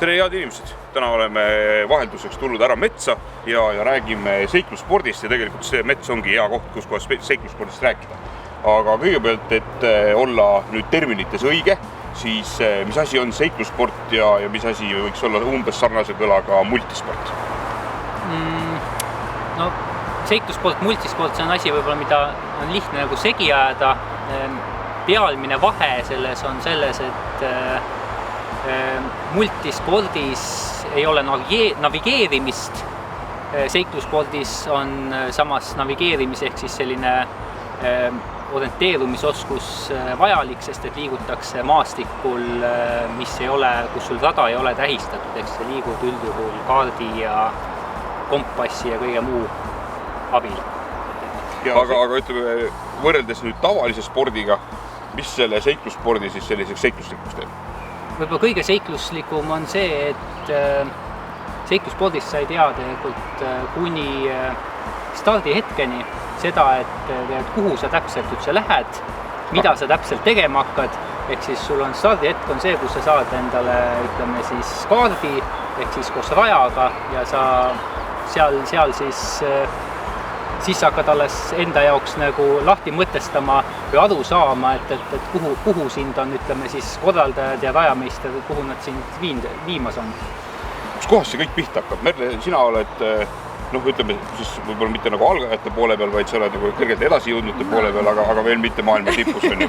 Tere head inimesed! Täna oleme vahelduseks tulnud ära metsa ja räägime seiklusspordist ja tegelikult see mets ongi hea koht, kus kohas seiklusspordist rääkida. Aga kõigepealt, et olla nüüd terminites õige, siis mis asi on seiklussport ja mis asi võiks olla umbes sarnase kõlaga multisport? No, seiklussport, multisport, see on asi võib-olla, mida on lihtne nagu segi ajada. Pealmine vahe selles on selles, et multispordis ei ole navigeerimist, seiklusspordis on samas navigeerimis ehk siis selline orienteerumisoskus vajalik, sest et liigutakse maastikul, kus sul rada ei ole tähistatud, ehk see liigub üldjuhul kaardi ja kompassi ja kõige muu abil. Aga ütleme, võrreldes nüüd tavalise spordiga, mis selle seiklusspordi siis selliseks seikluslikuks teeb? Võib-olla kõige seikluslikum on see, et seiklusspordist sai teada tegelikult kuni stardihetkeni seda, et kuhu sa täpselt üldse lähed, mida sa täpselt tegema hakkad, ehk siis sul on stardihetk on see, kus sa saad endale, ütleme siis kaardi, ehk siis koos rajaga ja sa seal siis hakkad alles enda jaoks nagu lahti mõtestama või aru saama, et kuhu sind on, ütleme siis korraldajad ja rajameister, kuhu nad sind viimas on. Kus kohas see kõik pihta hakkab? Merle, sina oled, ütleme siis võib-olla mitte nagu algajate poole peal, vaid sa oled nagu kõrgelt edasi jõudnute poole peal, aga veel mitte maailma tipus on ju.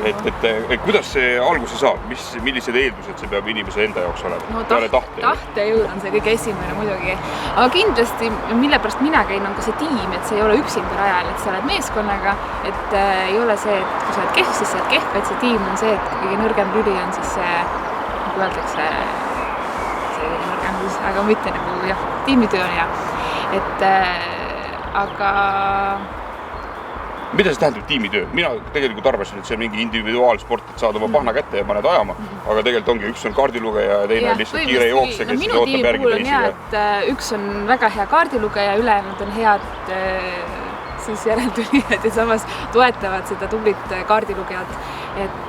Et kuidas see alguse saab? Millised eeldused see peab inimese enda jaoks olema? No tahtejõud on see kõige esimene muidugi. Aga kindlasti, mille pärast mina käin, on ka see tiim, et see ei ole üksinda rajal, et sa oled meeskonnaga, et ei ole see, et kui sa oled kehv, siis sa oled kehv, et see tiim on see, et kõige nõrgem lüli on siis see, nagu öeldakse, see nõrgem, aga mitte nagu jah, tiimitöö on hea. Aga... Mida see tähendab tiimitöö? Mina tegelikult arvasin, et see on mingi individuaalsport, et saad oma pahna kätte ja paned ajama, aga tegelikult ongi, üks on kaardilugeja ja teine on lihtsalt kiire jookse, kes ootab järgi teisi. Minu tiimi puhul on hea, et üks on väga hea kaardilugeja, ülejäänud on head siis järeltulijad ja samas toetavad seda tublit kaardilugejat. Et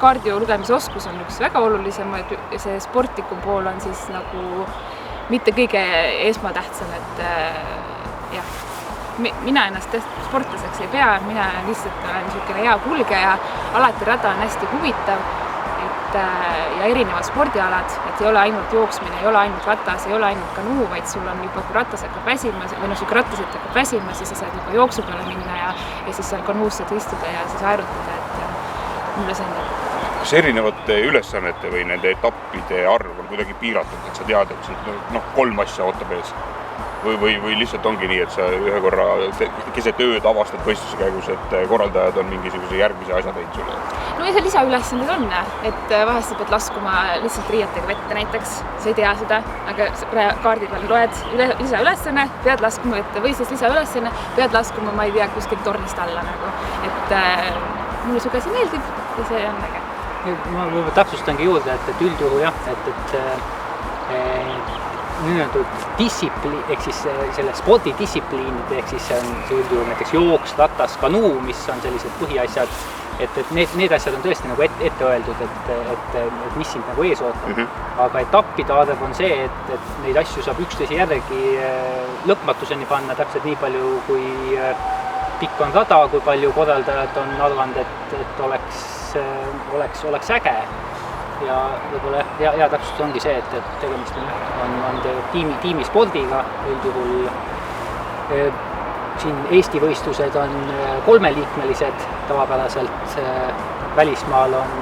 kaardio lugemise oskus on üks väga olulisem, et see sportlikum pool on siis nagu mitte kõige esmatähtsam, et mina ennast sportlaseks ei pea, mina lihtsalt olen niisugune hea kulgeja, alati rada on hästi huvitav ja erinevad spordialad, et ei ole ainult jooksmine, ei ole ainult ratas, ei ole ainult kanuu, vaid sul on juba, kui ratas hakkab väsima, või kui rattaselt hakkab väsima, siis sa saad juba jooksu peale minna ja siis seal kanuus saad istuda ja siis aerutada, et mulle see on kas erinevate ülesannete või nende etappide arv on kuidagi piiratud, et sa tead, et 3 asja ootab ees? Või lihtsalt ongi nii, et sa ühe korra keset ööd avastad võistluse käigus, et korraldajad on mingisuguse järgmise asja teinud sulle? No ja see lisaülesanded on, et vahest sa pead laskuma lihtsalt riietega vette näiteks, sa ei tea seda, aga kaardi peal loed lisaülesanne, pead laskuma vette või siis lisaülesanne, pead laskuma, ma ei tea, kuskil tornist alla nagu, et mulle see asi meeldib ja see on äge. Ma võib-olla täpsustangi juurde, et üldjuhul jah, et distsipliin, ehk siis selle spordidistsipliinid, ehk siis see on üldjuhul näiteks jooks, ratas, kanuu, mis on sellised põhiasjad, et need asjad on tõesti nagu ette öeldud, et mis sind nagu ees ootab. Aga etappide arv on see, et neid asju saab üksteise järgi lõpmatuseni panna täpselt nii palju, kui pikk on rada, kui palju korraldajad on arvanud, et oleks äge. Ja võib-olla hea täpsustus ongi see, et tegemist on tiimispordiga. Üldjuhul siin Eesti võistlused on 3-liikmelised tavapäraselt, välismaal on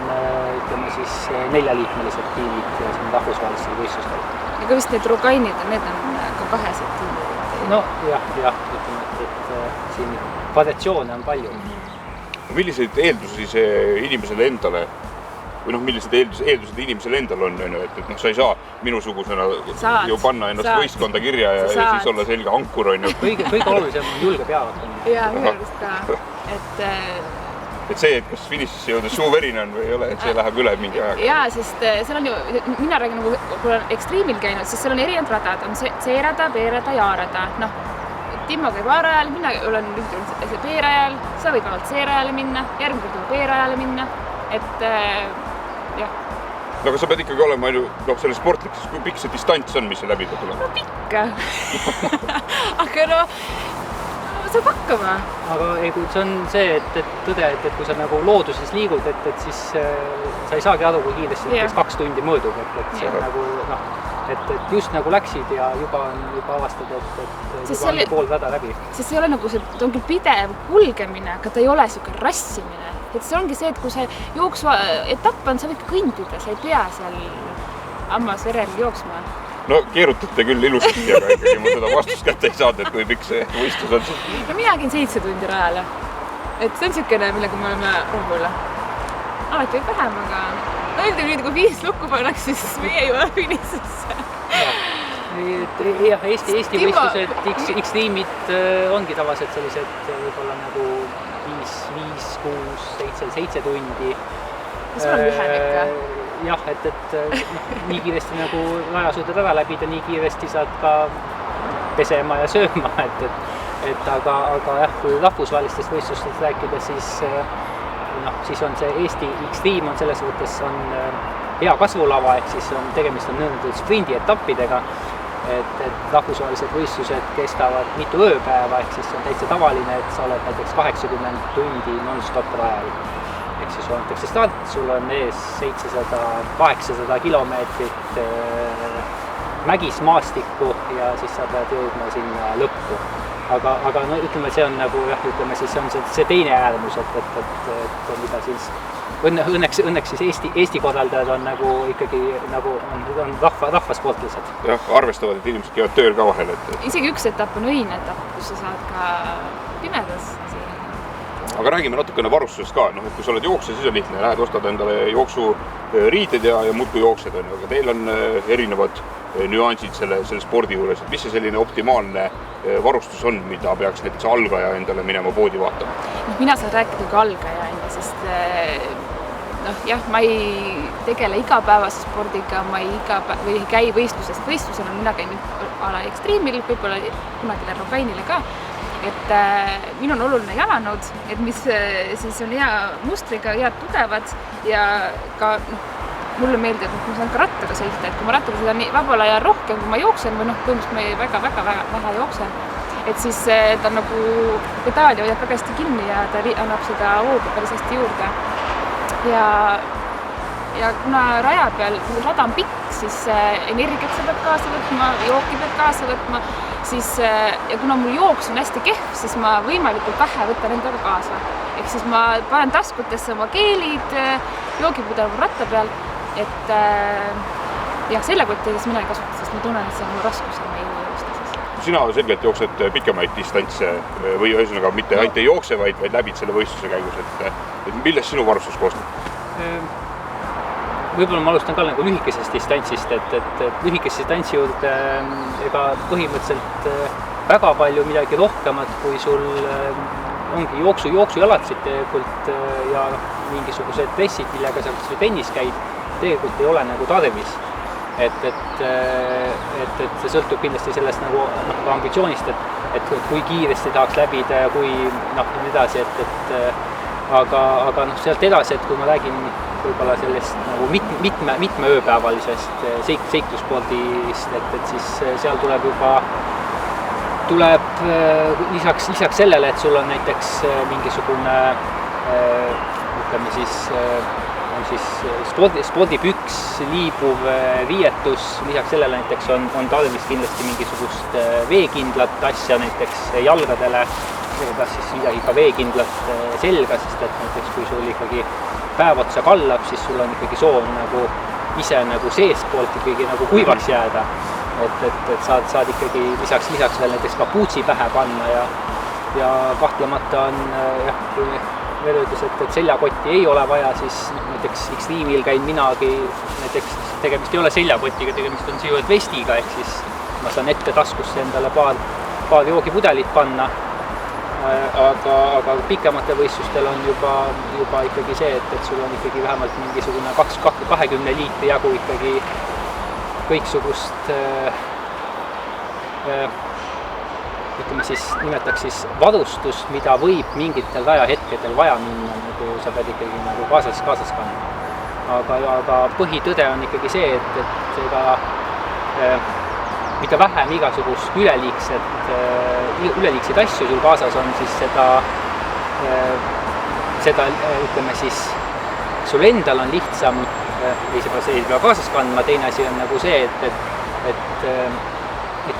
ütleme siis 4-liikmelised tiimid rahvusvahelistel võistlustel. Aga vist need rogainid, need on ka 2 tiimid? No jah, ütleme, et siin variatsioone on palju. Milliseid eeldusi see inimesele endale või millised eeldused inimesel endal on, et sa ei saa minusugusena ju panna ennast võistkonda kirja ja siis olla selge ankur, on ju. Kõige olulisem on julge peavad. Jaa, minu arust ka. Et see, et kas finišisse jõudes suuverine on või ei ole, et see läheb üle mingi ajaga. Jaa, sest seal on ju, mina räägin, kui olen ekstriimil käinud, siis seal on erinevad radad, on C-rada, B-rada ja A-rada. Timmo käib A-rajal, mina olen B-rajal, sa võid ainult C-rajale minna, järgmine kord B-rajale minna, et jah. No aga sa pead ikkagi olema selle sportlik, siis kui pikk see distants on, mis see läbida tuleb? No pikka. Aga saab hakkama. Aga see on see, et tõde, et kui sa nagu looduses liigud, et siis sa ei saagi aru, kui kiiresti näiteks 2 tundi mõõdub, et see on nagu et just nagu läksid ja juba avastad, et juba on pool rada läbi. Sest see ei ole nagu see, ta on küll pidev kulgemine, aga ta ei ole siuke rassimine. Et see ongi see, et kui see jooksva etapp on, sa võid kõndida, sa ei pea seal ammas verel jooksma. No keerutate küll ilusasti, aga ikkagi ma seda vastust kätte ei saanud, et kui pikk see võistlus on. No mina käin 7 tundi rajale. Et see on siukene, millega me oleme rahul. Alati võib vähem, aga ütleme nüüd, kui 5 lukku pannaks, siis meie jõua finisesse. Jah, Eesti võistlused, X-tiimid ongi tavaliselt sellised võib-olla nagu 5, 6, 7 tundi. Kas on lühem ikka? Jah, et nii kiiresti nagu raja suudad ära läbida, nii kiiresti saad ka pesema ja sööma, aga jah, kui rahvusvahelistest võistlustest rääkida, siis on see Eesti X-tiim on selles mõttes on hea kasvulava, ehk siis tegemist on nõndatud sprindi etappidega, et rahvusvahelised võistlused kestavad mitu ööpäeva, ehk siis on täitsa tavaline, et sa oled näiteks 80 tundi non-stop rajal. Ehk siis on näiteks start, sul on ees 700-800 kilomeetrit mägismaastikku ja siis sa pead jõudma sinna lõppu. Aga no ütleme, see on nagu jah, ütleme siis see on see teine äärmus, et mida siis õnneks siis Eesti korraldajad on nagu ikkagi nagu on rahvasportlased. Jah, arvestavad, et inimesed käivad tööl ka vahel. Isegi üks etapp on õine etapp, kus sa saad ka pimedas. Aga räägime natukene varustusest ka, et kui sa oled jooksja, siis on lihtne, lähed ostad endale jooksuriided ja muudkui jooksed, aga teil on erinevad nüansid selle spordi juures, et mis see selline optimaalne varustus on, mida peaks näiteks algaja endale minema poodi vaatama? Mina saan rääkida kui algaja, sest jah, ma ei tegele igapäevase spordiga, ma ei käi võistluses. Võistlusel on mina käinud ala ekstriimil, võib-olla kunagi lähen Rogainile ka. Et minu on oluline jalanõud, et mis siis on hea mustriga, head tugevad ja ka mulle meeldib, et ma saan ka rattaga sõita, et kui ma rattaga sõidan vabal ajal rohkem, kui ma jooksen või põhimõtteliselt ma väga vähe jooksen, et siis ta nagu pedaali hoiab väga hästi kinni ja ta annab seda hoogu päris hästi juurde. Ja kuna raja peal rada on pikk, siis energiat sa pead kaasa võtma, jooki pead kaasa võtma, siis, ja kuna mul jooks on hästi kehv, siis ma võimalikult vähe võtan endaga kaasa. Ehk siis ma panen taskutesse oma keelid, joogipudel mul ratta peal, et jah, selle kotides mina ei kasuta, sest ma tunnen, et see on mul raskus ja ma ei joosta siis. Sina selgelt jooksed pikemaid distantse või ühesõnaga mitte ainult ei jookse, vaid läbid selle võistluse käigus, et millest sinu varustus koostab? Võib-olla ma alustan ka nagu lühikesest distantsist, et lühikese distantsi juurde ega põhimõtteliselt väga palju midagi rohkemat, kui sul ongi jooksujalatsid tegelikult ja mingisugused pressid, millega sa trennis käid, tegelikult ei ole nagu tarvis. Et see sõltub kindlasti sellest nagu ambitsioonist, et kui kiiresti tahaks läbida ja kui nii edasi, aga sealt edasi, et kui ma räägin võib-olla sellest nagu mitme ööpäevalisest seiklusspordist, et siis seal tuleb lisaks sellele, et sul on näiteks mingisugune ütleme siis spordipüks, liibuv riietus, lisaks sellele näiteks on tarvis kindlasti mingisugust veekindlat asja näiteks jalgadele, kas siis midagi ka veekindlat selga, sest et näiteks kui sul ikkagi päev otsa kallab, siis sul on ikkagi soov nagu ise nagu seespoolt ikkagi nagu kuivaks jääda. Et saad ikkagi lisaks veel näiteks kapuutsi pähe panna ja kahtlemata on jah, kui veel ütles, et seljakotti ei ole vaja, siis näiteks X-tiimil käin minagi, näiteks tegemist ei ole seljakotiga, tegemist on siia vestiga, ehk siis ma saan ette taskusse endale paar joogipudelit panna. Aga pikemate võistlustel on juba ikkagi see, et sul on ikkagi vähemalt mingisugune 20 liitri jagu ikkagi kõiksugust ütleme siis, nimetaks siis varustust, mida võib mingitel rajahetkedel vaja minna, nagu sa pead ikkagi nagu kaasas kandma. aga põhitõde on ikkagi see, et ega mida vähem igasugust üleliigseid asju sul kaasas on, siis seda ütleme siis, sul endal on lihtsam ei pea kaasas kandma, teine asi on nagu see, et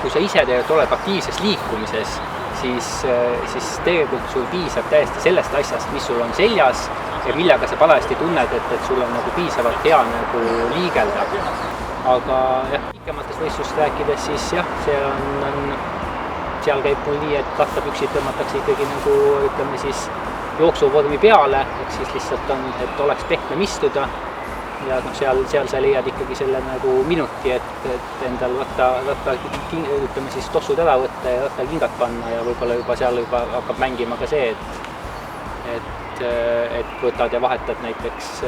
kui sa ise tegelikult oled aktiivses liikumises, siis tegelikult sul piisab täiesti sellest asjast, mis sul on seljas ja millega sa parajasti tunned, et sul on nagu piisavalt hea nagu liigelda. Aga jah, pikematest võistlust rääkides, siis jah, seal käib mul nii, et rattapüksid tõmmatakse ikkagi nagu ütleme siis jooksuvormi peale, ehk siis lihtsalt on, et oleks pehmem istuda ja seal sa leiad ikkagi selle nagu minuti, et endal ratta ütleme siis tossud ära võtta ja rattakingad panna ja võib-olla juba seal hakkab mängima ka see, et võtad ja vahetad näiteks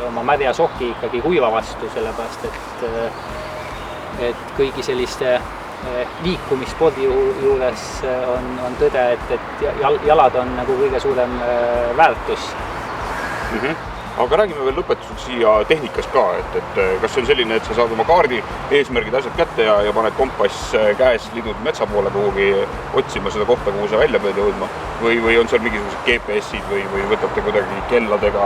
oma märja soki ikkagi kuiva vastu, sellepärast et kõigi selliste liikumisspordi juures on tõde, et jalad on nagu kõige suurem väärtus. Aga räägime veel lõpetuseks siia tehnikas ka, et kas see on selline, et sa saad oma kaardi eesmärgid asjad kätte ja paned kompass käes, lidud metsa poole kuhugi otsima seda kohta, kuhu sa välja pead jõudma või on seal mingisugused GPS-id või võtate kuidagi kelladega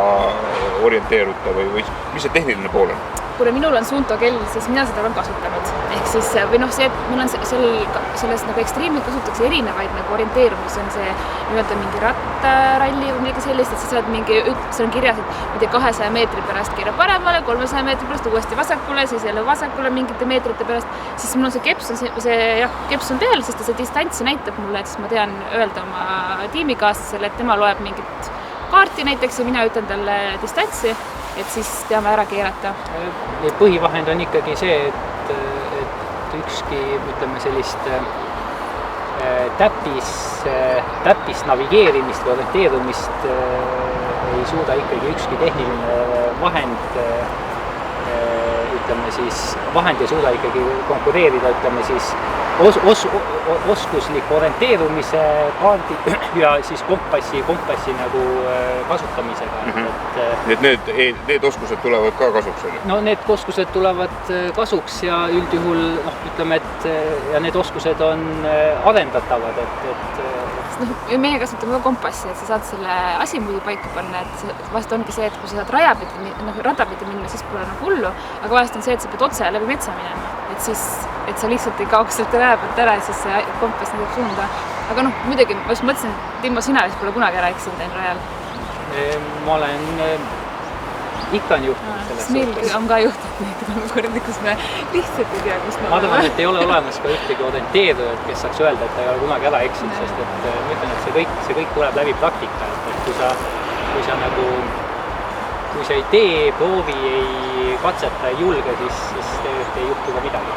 orienteerute või mis see tehniline pool on? Kuna minul on Suunto kell, siis mina seda olen kasutanud. Ehk siis, või noh, see, et meil on selles nagu ekstreemil kasutatakse erinevaid nagu orienteerumus, on see nii-öelda mingi rattaralli või midagi sellist, et sa saad see on kirjas, et 200 meetri pärast keera paremale, 300 meetri pärast uuesti vasakule, siis jälle vasakule mingite meetrite pärast, siis mul on see keps on peal, sest see distantsi näitab mulle, et siis ma tean öelda oma tiimikaaslasele, et tema loeb mingit kaarti näiteks ja mina ütlen talle distantsi, et siis teame ära keerata. Põhivahend on ikkagi see, et ükski, ütleme sellist täppis navigeerimist või orienteerumist ei suuda ikkagi ükski tehniline vahend, ütleme siis, vahend ei suuda ikkagi konkureerida, ütleme siis oskusliku orienteerumise kaardi ja siis kompassi nagu kasutamisega. Et need oskused tulevad ka kasuks? No need oskused tulevad kasuks ja üldjuhul, ütleme, et ja need oskused on arendatavad, meie kasutame ka kompassi, et sa saad selle asimuudi paika panna, et vahest ongi see, et kui sa saad rada pidi minna, siis pole nagu hullu, aga vahest on see, et sa pead otse läbi metsa minema, et sa lihtsalt ei kaoks sealt raja pealt ära ja siis see kompass näitab suunda. Aga muidugi, ma just mõtlesin, Timmo, sina vist pole kunagi ära eksinud teil rajal? Ma olen ikka on juhtunud selles meil on ka juhtunud neid olukordi, kus me lihtsalt ei tea, kus ma arvan, et ei ole olemas ka ühtegi orienteerujat, kes saaks öelda, et ta ei ole kunagi ära eksinud, sest et ma ütlen, et see kõik tuleb läbi praktika, et kui sa ei tee, proovi, ei katseta, ei julge, siis tegelikult ei juhtu ka midagi.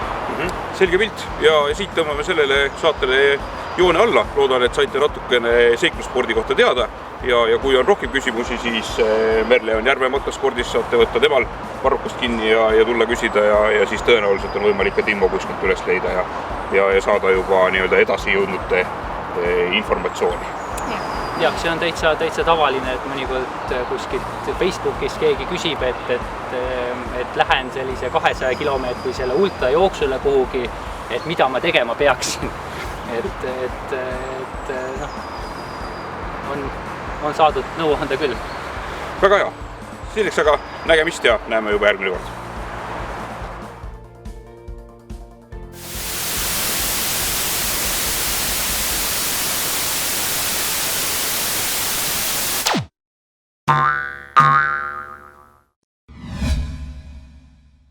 Selge pilt ja siit tõmbame sellele saatele joone alla. Loodan, et saite natukene seiklusspordi kohta teada ja kui on rohkem küsimusi, siis Merle on Järve motospordis, saate võtta temal varrukast kinni ja tulla küsida ja siis tõenäoliselt on võimalik ka Timmo kuskilt üles leida ja saada juba nii-öelda edasi jõudnute informatsiooni. Jah, see on täitsa tavaline, et mõnikord kuskilt Facebookis keegi küsib, et lähen sellise 200 kilomeetrisele ultrajooksule kuhugi, et mida ma tegema peaksin. On saadud nõu anda küll. Väga hea. Selleks aga nägemist ja näeme juba järgmine kord.